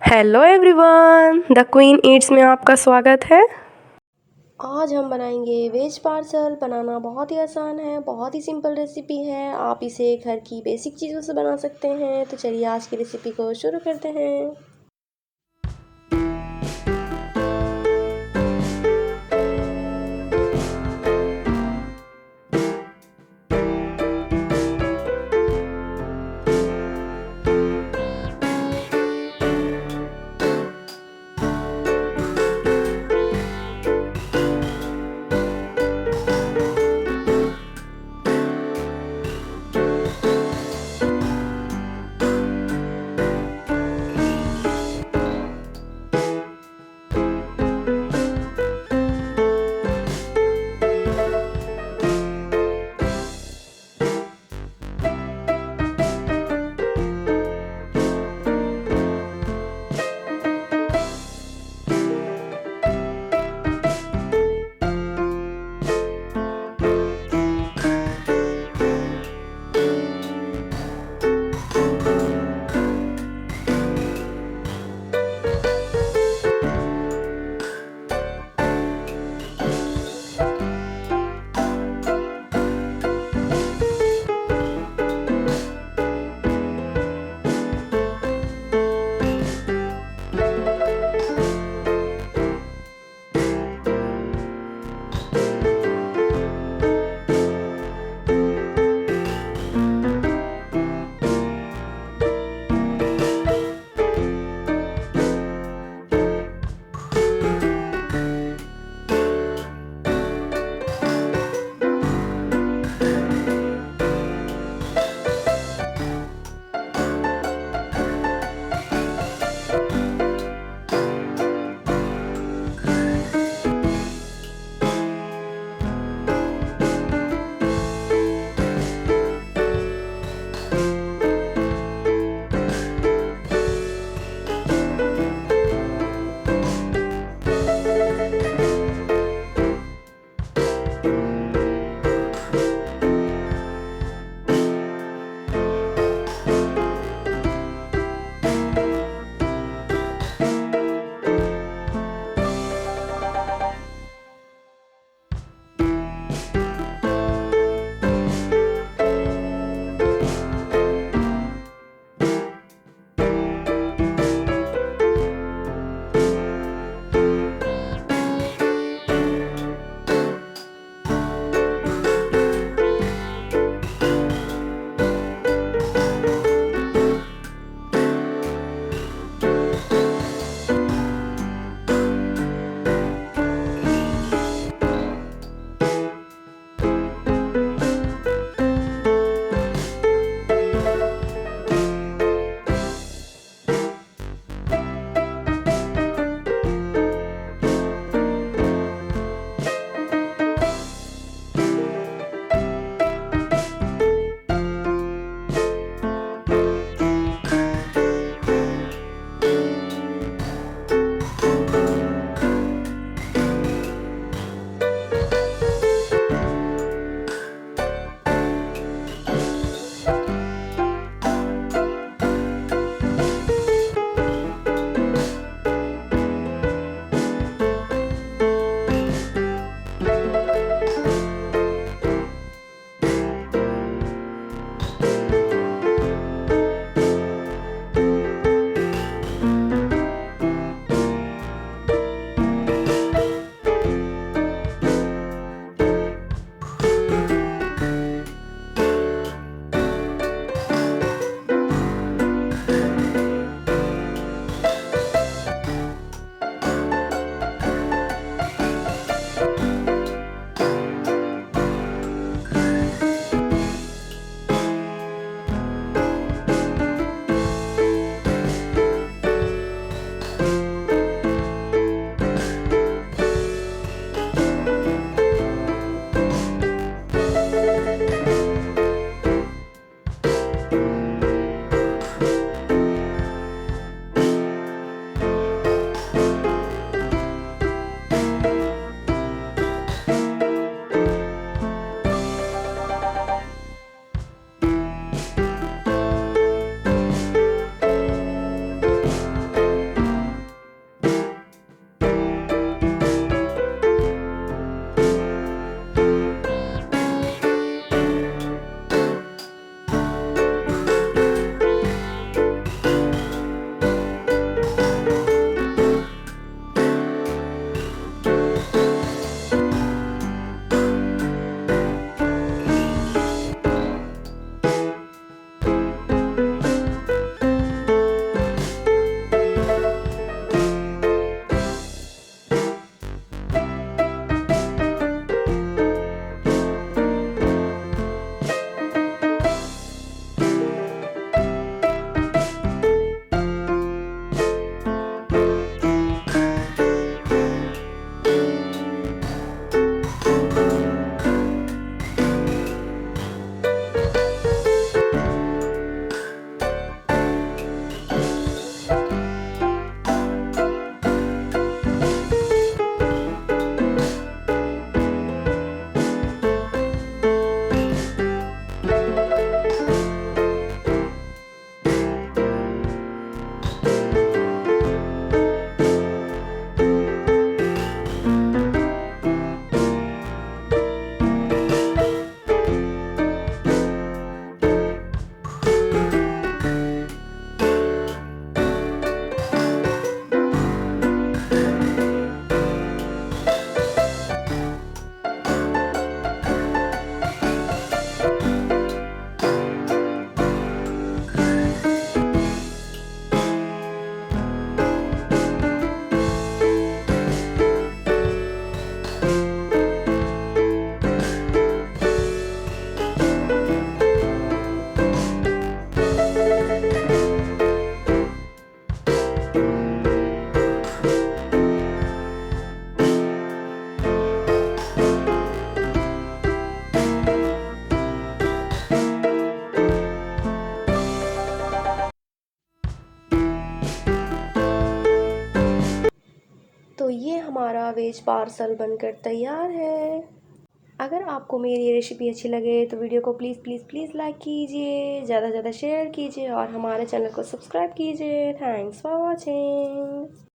Hello everyone, the queen Yeats में आपका स्वागत है। आज हम बनाएंगे वेज पार्सल। बनाना बहुत ही आसान है, बहुत ही सिंपल रेसिपी है। आप इसे घर की बेसिक चीज़ों से बना सकते हैं। तो चलिए आज की रेसिपी को शुरू करते हैं। तो ये हमारा वेज पार्सल बनकर तैयार है। अगर आपको मेरी ये रेसिपी अच्छी लगे तो वीडियो को प्लीज़ प्लीज़ प्लीज़ लाइक कीजिए, ज़्यादा से ज़्यादा शेयर कीजिए और हमारे चैनल को सब्सक्राइब कीजिए। Thanks for watching.